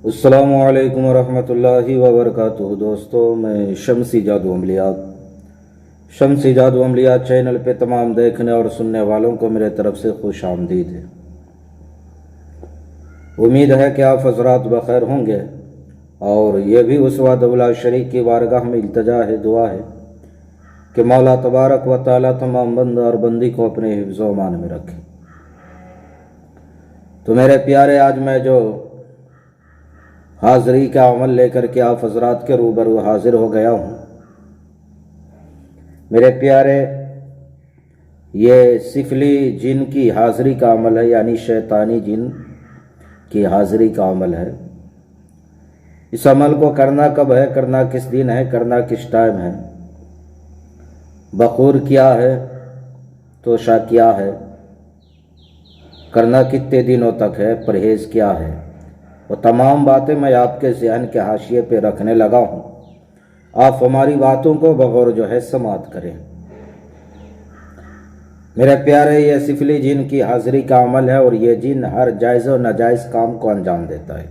अस्सलामु अलैकुम वरहमतुल्लाहि वबरकातुहू। दोस्तों, मैं शम्सी जादू अमलियात चैनल पे तमाम देखने और सुनने वालों को मेरे तरफ से खुश आमदीद है। उम्मीद है कि आप हज़रात बखैर होंगे और ये भी उस वादउला शरीक की बारगाह में इल्तजा है, दुआ है कि मौला तबारक व तआला तमाम बंदा और बंदी को अपने हिफ्ज़ व अमान में रखे। तो मेरे प्यारे, आज मैं जो हाज़री का अमल लेकर के आप हज़रात के रूबरू हाजिर हो गया हूँ। मेरे प्यारे, ये सिफली जिन की हाज़री का अमल है, यानी शैतानी जिन की हाज़री का अमल है। इस अमल को करना कब है, करना किस दिन है, करना किस टाइम है, बखूर क्या है, तोशा क्या है, करना कितने दिनों तक है, परहेज़ क्या है, वो तमाम बातें मैं आपके ज़हन के हाशिए पे रखने लगा हूँ। आप हमारी बातों को बगौर जो है समात करें। मेरे प्यारे, ये सिफली जिन की हाज़री का अमल है और ये जिन हर जायज़ और नाजायज़ काम को अंजाम देता है।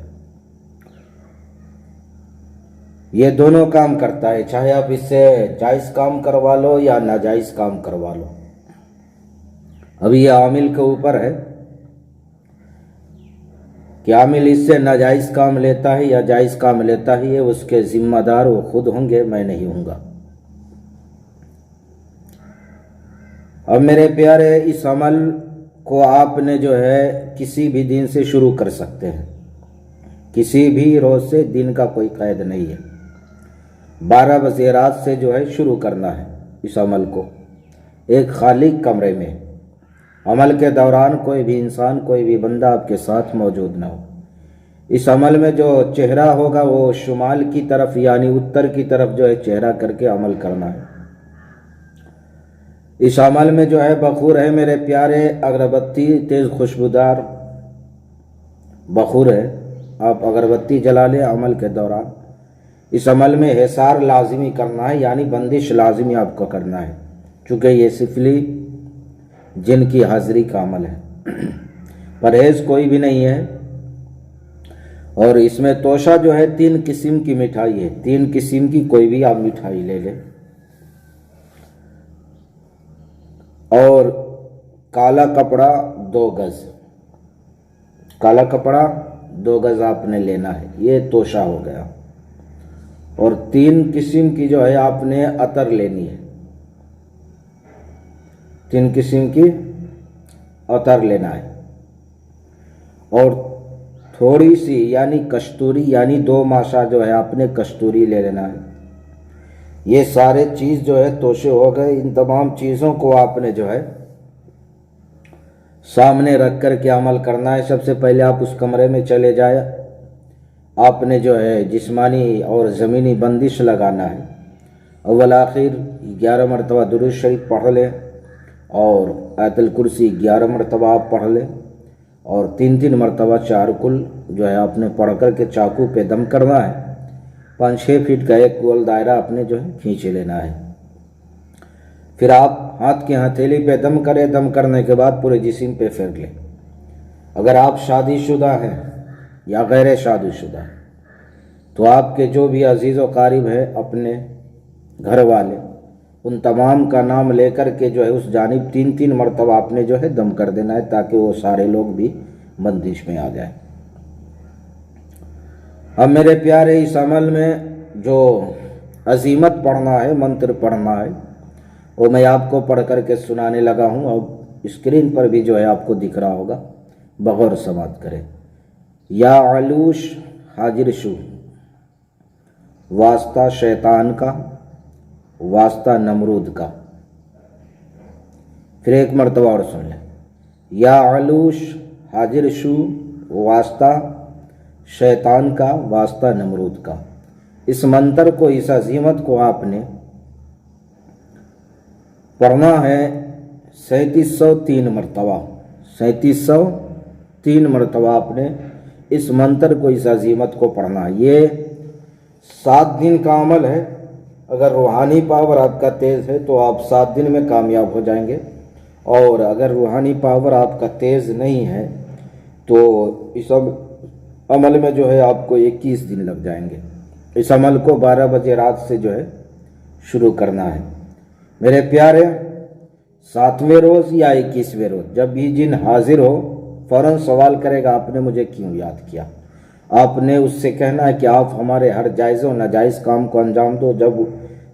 ये दोनों काम करता है, चाहे आप इससे जायज़ काम करवा लो या नाजायज़ काम करवा लो। अब ये आमिल के ऊपर है कि आमिल इससे नाजायज़ काम लेता है या जायज़ काम लेता है, ये उसके ज़िम्मेदार वो खुद होंगे, मैं नहीं हूँगा। अब मेरे प्यारे, इस अमल को आपने जो है किसी भी दिन से शुरू कर सकते हैं, किसी भी रोज़ से, दिन का कोई कैद नहीं है। 12 बजे रात से जो है शुरू करना है इस अमल को, एक खाली कमरे में। अमल के दौरान कोई भी इंसान, कोई भी बंदा आपके साथ मौजूद ना हो। इस अमल में जो चेहरा होगा वो शुमाल की तरफ यानी उत्तर की तरफ जो है चेहरा करके अमल करना है। इस अमल में जो है बखूर है मेरे प्यारे, अगरबत्ती तेज़ खुशबूदार बखूर है। आप अगरबत्ती जला लें अमल के दौरान। इस अमल में हिसार लाजिमी करना है, यानी बंदिश लाजिमी आपको करना है, चूँकि ये सिफली जिन की हाज़री का अमल है। परहेज़ कोई भी नहीं है। और इसमें तोशा जो है 3 किस्म की मिठाई है, 3 किस्म की कोई भी आप मिठाई ले लें। और काला कपड़ा 2 गज, काला कपड़ा 2 गज आपने लेना है, ये तोशा हो गया। और 3 किस्म की जो है आपने अतर लेनी है, 3 किस्म की अतर लेना है। और थोड़ी सी यानी कस्तूरी, यानी 2 माशा जो है आपने कस्तूरी ले लेना है। ये सारे चीज़ जो है तोशे हो गए। इन तमाम चीज़ों को आपने जो है सामने रख कर के अमल करना है। सबसे पहले आप उस कमरे में चले जाए, आपने जो है जिस्मानी और ज़मीनी बंदिश लगाना है। अव्वल आखिर 11 मरतबा दुरूद शरीफ पढ़ लें और आयतुल कुर्सी 11 मरतबा आप पढ़ लें और 3-3 मरतबा 4 कुल जो है आपने पढ़ कर के चाकू पे दम करना है। 5-6 फीट का एक गोल दायरा आपने जो है खींच लेना है। फिर आप हाथ की हथेली पे दम करें। दम करने के बाद पूरे जिस्म पे फेर लें। अगर आप शादीशुदा हैं या गैर शादीशुदा हैं तो आपके जो भी अजीज़ व कारिब है, अपने घर वाले, उन तमाम का नाम लेकर के जो है उस जानिब 3-3 मरतबा आपने जो है दम कर देना है, ताकि वो सारे लोग भी बंदिश में आ जाए। अब मेरे प्यारे, इस अमल में जो अजीमत पढ़ना है, मंत्र पढ़ना है, वो मैं आपको पढ़ करके सुनाने लगा हूँ। अब स्क्रीन पर भी जो है आपको दिख रहा होगा, बगौर समात करें। या अलूश हाजिर शू, वास्ता शैतान का, वास्ता नमरूद का। फिर एक मरतबा और सुन लें। या अलूश हाजिर शू, वास्ता शैतान का, वास्ता नमरूद का। इस मंत्र को, इस अजीमत को आपने पढ़ना है 3703 मरतबा। 3703 मरतबा आपने इस मंत्र को, इस अजीमत को पढ़ना है। ये 7 दिन का अमल है। अगर रूहानी पावर आपका तेज़ है तो आप 7 दिन में कामयाब हो जाएंगे, और अगर रूहानी पावर आपका तेज़ नहीं है तो अमल में जो है आपको 21 दिन लग जाएंगे। इस अमल को 12 बजे रात से जो है शुरू करना है। मेरे प्यारे, 7वें रोज़ या 21वें रोज़ जब भी जिन हाजिर हो फ़ौरन सवाल करेगा आपने मुझे क्यों याद किया। आपने उससे कहना है कि आप हमारे हर जायज़ और नाजायज़ काम को अंजाम दो। जब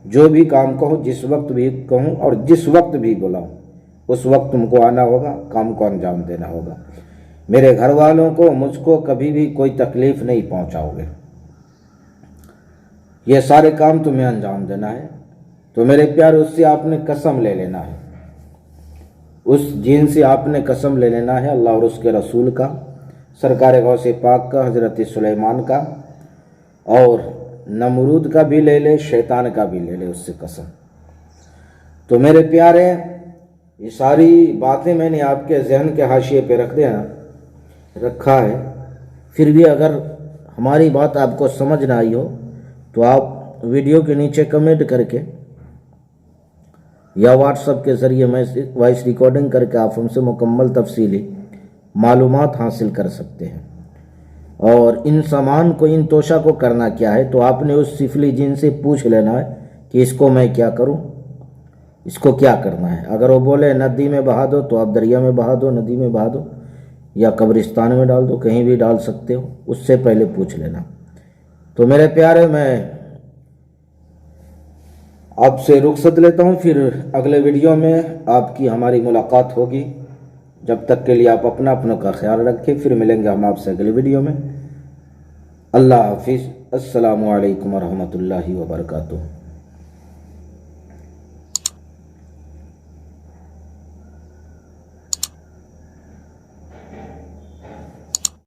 जो भी काम कहूँ, जिस वक्त भी कहूँ और जिस वक्त भी बुलाऊँ, उस वक्त तुमको आना होगा, काम को अंजाम देना होगा। मेरे घर वालों को, मुझको कभी भी कोई तकलीफ़ नहीं पहुँचाओगे। ये सारे काम तुम्हें अंजाम देना है। तो मेरे प्यार, उससे आपने कसम ले लेना है, उस जिन से आपने कसम ले लेना है, अल्लाह और उसके रसूल का, सरकार गौसे पाक का, हज़रत सुलेमान का, और नमरूद का भी ले ले, शैतान का भी ले ले उससे कसम। तो मेरे प्यारे, ये सारी बातें मैंने आपके जहन के हाशिए पे रखा है। फिर भी अगर हमारी बात आपको समझ ना आई हो तो आप वीडियो के नीचे कमेंट करके या व्हाट्सएप के ज़रिए वॉइस रिकॉर्डिंग करके आप हमसे मुकम्मल तफसीली मालूमात हासिल कर सकते हैं। और इन सामान को, इन तोशा को करना क्या है, तो आपने उस सिफली जिन से पूछ लेना है कि इसको मैं क्या करूं, इसको क्या करना है। अगर वो बोले नदी में बहा दो तो आप दरिया में बहा दो, नदी में बहा दो या कब्रिस्तान में डाल दो, कहीं भी डाल सकते हो, उससे पहले पूछ लेना। तो मेरे प्यारे, मैं आपसे रुखसत लेता हूँ, फिर अगले वीडियो में आपकी हमारी मुलाकात होगी। जब तक के लिए आप अपनों का ख्याल रखें। फिर मिलेंगे हम आपसे अगले वीडियो में। अल्लाह हाफिज़। अस्सलामु अलैकुम वरहमतुल्लाहि वबरकातुहू।